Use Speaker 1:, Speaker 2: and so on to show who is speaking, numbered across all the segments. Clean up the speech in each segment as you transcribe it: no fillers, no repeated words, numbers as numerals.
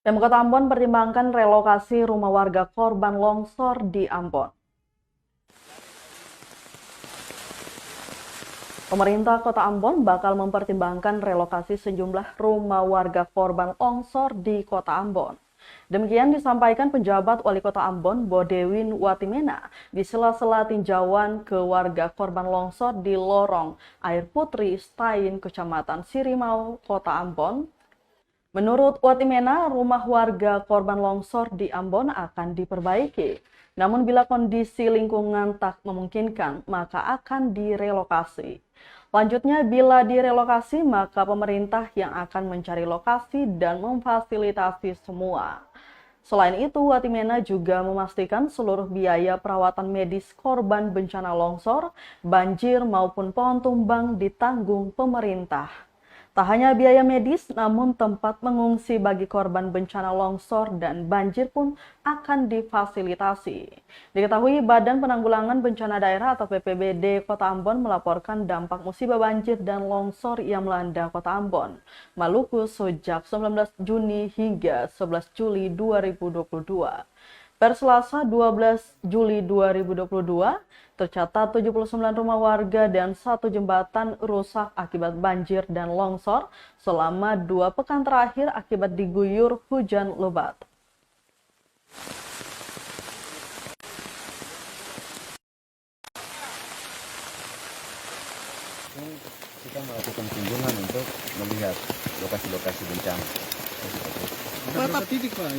Speaker 1: Pemkot Ambon pertimbangkan relokasi rumah warga korban longsor di Ambon. Pemerintah Kota Ambon bakal mempertimbangkan relokasi sejumlah rumah warga korban longsor di Kota Ambon. Demikian disampaikan penjabat Wali Kota Ambon, Bodewin Watimena, di sela-sela tinjauan ke warga korban longsor di Lorong Air Putri, Stain, Kecamatan Sirimau, Kota Ambon. Menurut Watimena, rumah warga korban longsor di Ambon akan diperbaiki. Namun bila kondisi lingkungan tak memungkinkan, maka akan direlokasi. Lanjutnya, bila direlokasi, maka pemerintah yang akan mencari lokasi dan memfasilitasi semua. Selain itu, Watimena juga memastikan seluruh biaya perawatan medis korban bencana longsor, banjir maupun pohon tumbang ditanggung pemerintah. Tak hanya biaya medis, namun tempat mengungsi bagi korban bencana longsor dan banjir pun akan difasilitasi. Diketahui Badan Penanggulangan Bencana Daerah atau BPBD Kota Ambon melaporkan dampak musibah banjir dan longsor yang melanda Kota Ambon, Maluku sejak 19 Juni hingga 11 Juli 2022. Per Selasa 12 Juli 2022, tercatat 79 rumah warga dan 1 jembatan rusak akibat banjir dan longsor selama 2 pekan terakhir akibat diguyur hujan lebat.
Speaker 2: Kita melakukan kunjungan untuk melihat lokasi-lokasi bencana.
Speaker 3: Berapa titik Pak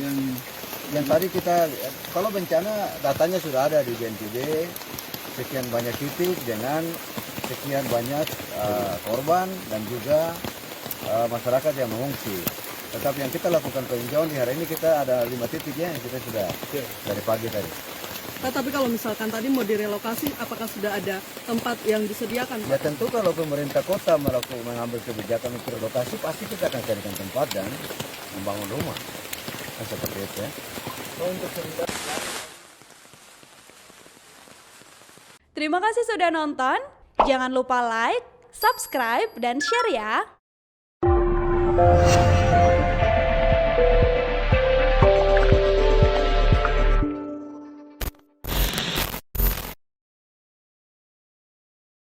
Speaker 2: yang tadi kita, kalau bencana datanya sudah ada di BNPB, sekian banyak titik dengan sekian banyak korban dan juga masyarakat yang mengungsi. Tetapi yang kita lakukan peninjauan di hari ini kita ada 5 titik ya yang kita sudah dari pagi tadi.
Speaker 3: Nah, tapi kalau misalkan tadi mau direlokasi, apakah sudah ada tempat yang disediakan Pak?
Speaker 2: Ya tentu kalau pemerintah kota mengambil kebijakan untuk relokasi, pasti kita akan carikan tempat dan membangun rumah. Nah, seperti itu ya.
Speaker 4: Terima kasih sudah nonton. Jangan lupa like, subscribe, dan share ya.